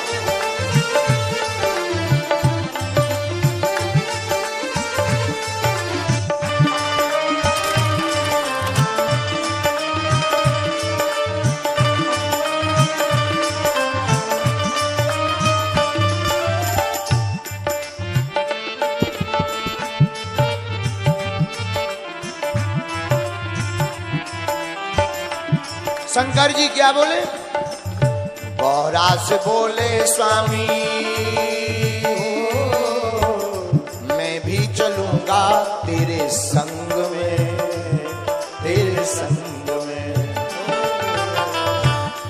शंकर जी क्या बोले? बोहरा से बोले स्वामी मैं भी चलूंगा तेरे संग में, तेरे संग में।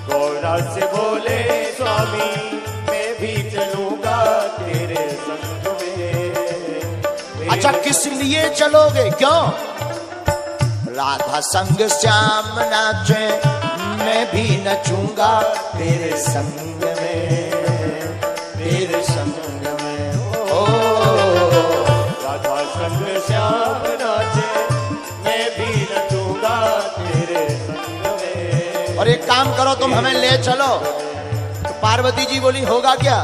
बोहरा से बोले स्वामी मैं भी चलूंगा तेरे संग में। अच्छा किस लिए चलोगे? क्यों? राधा संग श्याम नाचे, मैं भी नचूंगा तेरे संग में, तेरे संग में। ओ राधा संग श्याम नाचे, मैं भी नचूंगा तेरे संग में। और एक काम करो तुम हमें ले चलो। तो पार्वती जी बोली होगा क्या?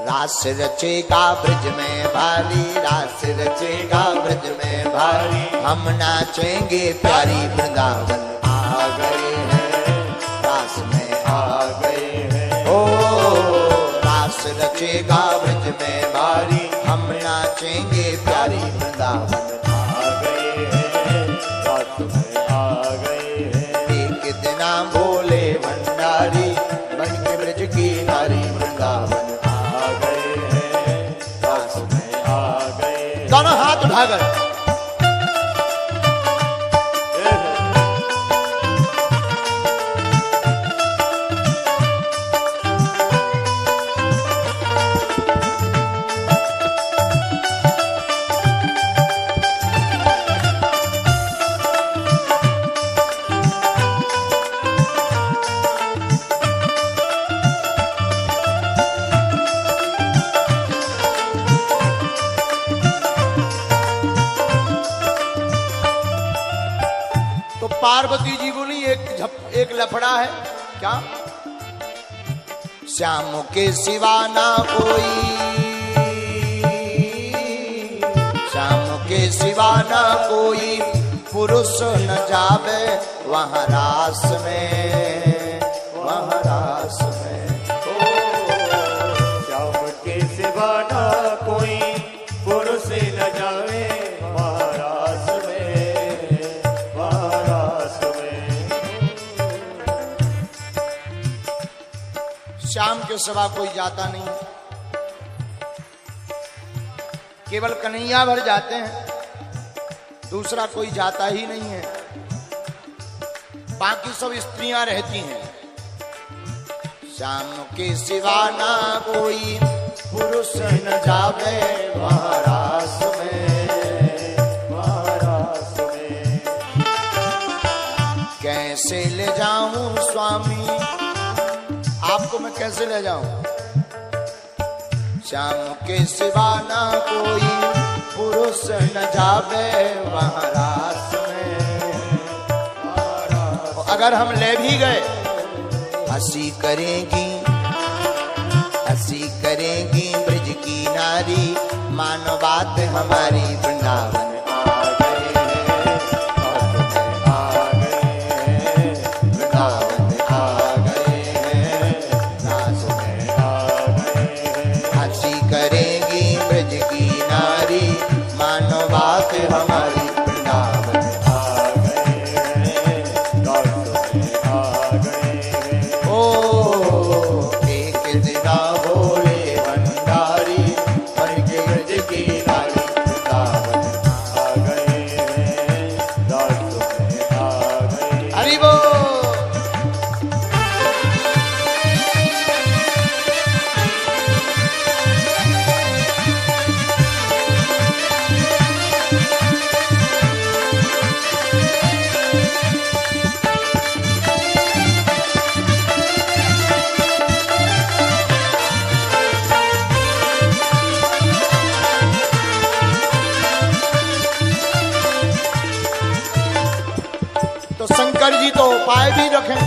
रास रचेगा ब्रज में भारी, रास रचेगा ब्रज में भारी, हम नाचेंगे प्यारी वृंदावन आ गए हैं, रास में आ गए हैं। ओ रास रचेगा ब्रज में भारी, हम नाचेंगे प्यारी वृंदावन आ गए हैं, रास में आ गए हैं। एक दिना भोले भंडारी, बन के ब्रज की नारी वृंदावन आ गए हैं, रास में आ गए। दोनों हाथ उठाकर पार्वती जी बोली एक लफड़ा है। क्या? श्याम के सिवा ना कोई, श्याम के सिवा ना कोई पुरुष न जावे वहाँ रास में, वहाँ रास में। श्याम के सिवा ना कोई पुरुष न जावे वहाँ रास में, वहाँ रास में। श्याम के सिवा कोई जाता नहीं, केवल कन्हैया भर जाते हैं, दूसरा कोई जाता ही नहीं है। बाकी सब स्त्रियां रहती हैं। श्याम के सिवा ना कोई पुरुष न जावे महारास में, महारास में। कैसे ले जाऊं स्वामी, आपको मैं कैसे ले जाऊं? श्याम के सिवा ना कोई पुरुष न जावे महारास में। अगर हम ले भी गए, हंसी करेगी, हंसी करेगी ब्रज की नारी, मानो बात हमारी वृंदावन आ गए हैं, वृंदावन आ गए हैं, दास में आ गए हैं। हंसी करेगी ब्रज की नारी, मानो बात हमारी वृंदावन आ गए हैं, दास में आ गए हैं। ओ एक दिना बोले भंडारी, मन के ब्रज की नारी, वृंदावन आ गए हैं, दास में आ गए। हरि बोल। तो शंकर जी तो उपाय भी रखें।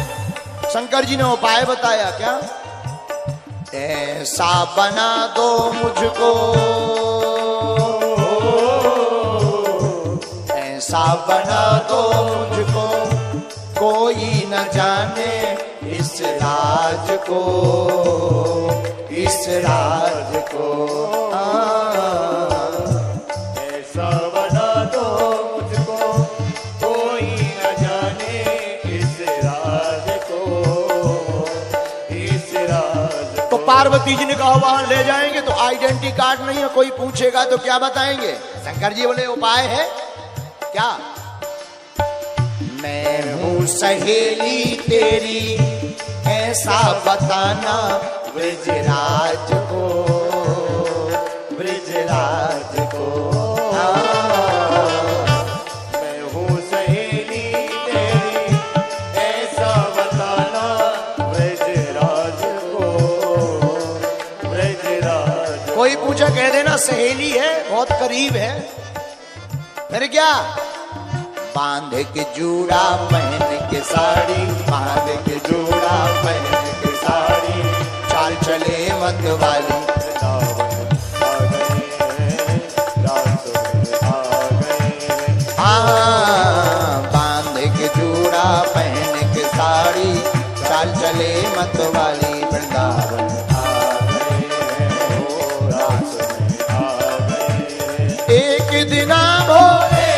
शंकर जी ने उपाय बताया क्या? ऐसा बना दो मुझको, ऐसा बना दो मुझको, कोई न जाने इस राज को, इस राज को। ऐसा बना दो मुझको, कोई न जाने इस राज को, इस राज को। तो पार्वती जी ने कहा वहां ले जाएंगे तो आइडेंटिटी कार्ड नहीं है, कोई पूछेगा तो क्या बताएंगे? शंकर जी बोले उपाय है क्या? मैं हूँ सहेली तेरी, ऐसा बताना ब्रजराज को, ब्रजराज को। मैं हूँ सहेली तेरी, ऐसा बताना ब्रजराज को, ब्रजराज। कोई पूछा कह देना सहेली है, बहुत करीब है। फिर क्या? बांध के जूड़ा पहन के साड़ी, बांध के जूड़ा पहन के साड़ी, चाल चले मत वाली, आ गए हैं, रात में आ गए हैं। हाँ, बांध के जूड़ा पहन के साड़ी, चाल चले मत वाली, वृंदावन आ गए हैं, रात में आ गए हैं। एक दिना भोले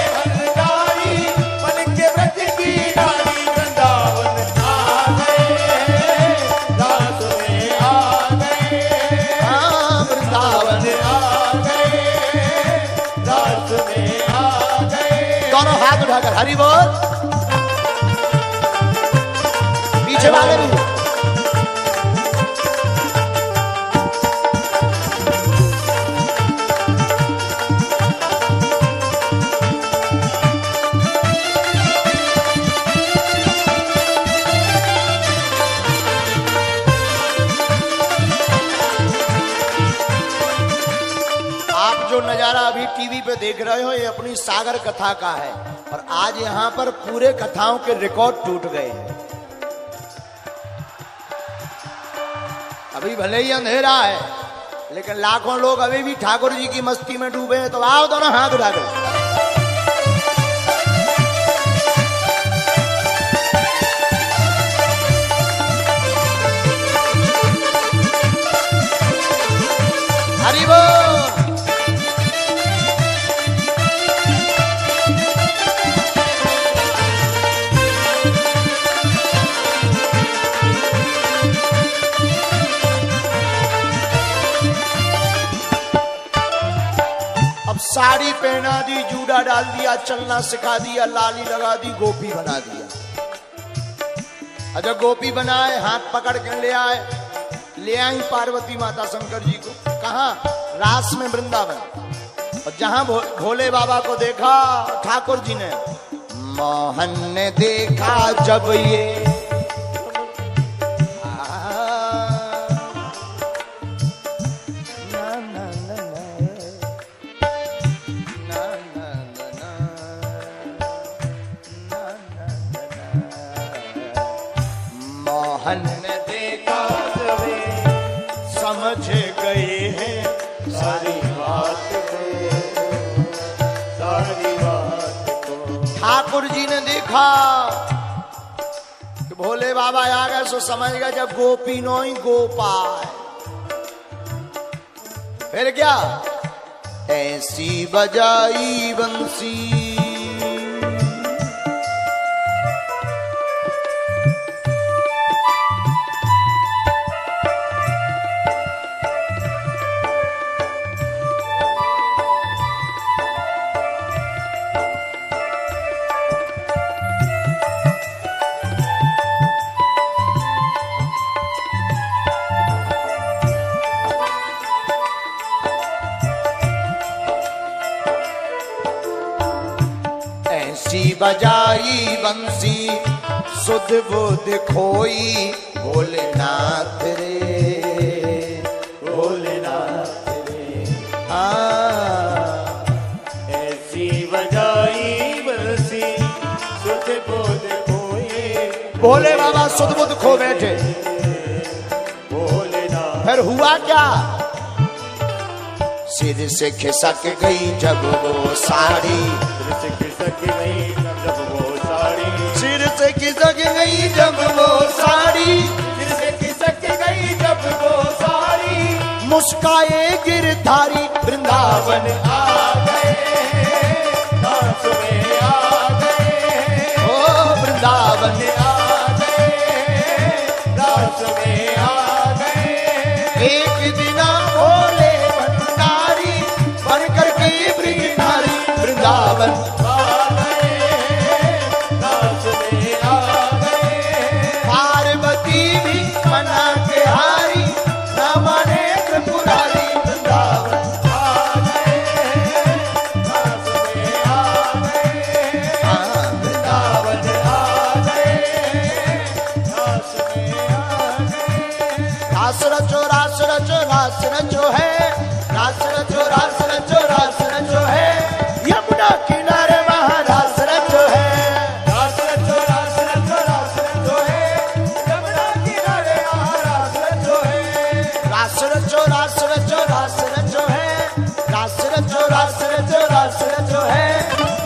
उठाकर हरि बोल। पीछे वाले भी जो नजारा अभी टीवी पे देख रहे हो ये अपनी सागर कथा का है, और आज यहाँ पर पूरे कथाओं के रिकॉर्ड टूट गए हैं। अभी भले ही अंधेरा है, लेकिन लाखों लोग अभी भी ठाकुर जी की मस्ती में डूबे हैं। तो आओ दोनों हाथ उठा कर। हरि बोल। पहना दी, जूड़ा डाल दिया, चलना सिखा दिया, लाली लगा दी, गोपी बना दिया। अच्छा गोपी बनाए, हाथ पकड़ के ले आई पार्वती माता शंकर जी को। कहा? रास में वृंदावन। और जहां भोले बाबा को देखा ठाकुर जी ने, मोहन ने देखा जब ये मोहन ने देखा जब समझ गए हैं सारी बात को, सारी बात को। ठाकुर जी ने देखा कि भोले बाबा आ गए, सो समझ गए जब गोपी नो ही गोपाल। फिर क्या? ऐसी बजाई बंसी, बजाई बंसी, सुध बुध खोई भोलेनाथ रे, भोलेनाथ रे। ऐसी बजाई बंसी, सुध बुध खोई। भोले बाबा सुध बुध खो बैठे। भोलेनाथ। फिर हुआ क्या? सिर से खिसक गई जब वो साड़ी, सिर से खिसक गई जब वो साड़ी, सिर से खिसक गई जब वो साड़ी, सिर से खिसक गई जब वो साड़ी। मुस्काए गिरधारी वृंदावन आ गए, दास में आ गए, ओ वृंदावन आ गए, दास में आ गए। एक दिन भोले बनकर के ब्रजधारी वृंदावन आ गए, दास में आ गए। पार्वती भी मना के हारी, न माने त्रिपुरारी वृंदावन आ गए, दास में आ गए। वृंदावन आ गए, दास में आ गए। रास रचो रास रचो रास रचो है, रास रचो रास रचो रास रचो है, यमुना किनारे वहाँ रास रचो है। रास रचो रास रचो रास रचो है, यमुना किनारे वहाँ रास रचो है। रास रचो रास रचो रास रचो है, रास रचो रास रचो रास रचो है,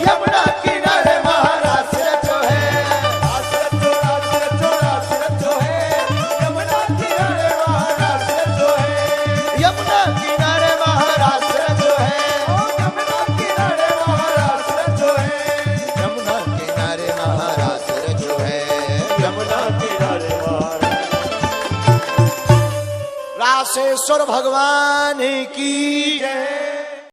यमुना किनारे वहाँ रास रचो है। रास रचो रास रचो रास रचो है, यमुना किनारे वहाँ रास रचो है। यमुना किनारे महाराज रचो है, यमुना किनारे महाराज रचो है, यमुना किनारे महाराज रचो है, यमुना किनारे महाराज। रासेश्वर भगवान की जय।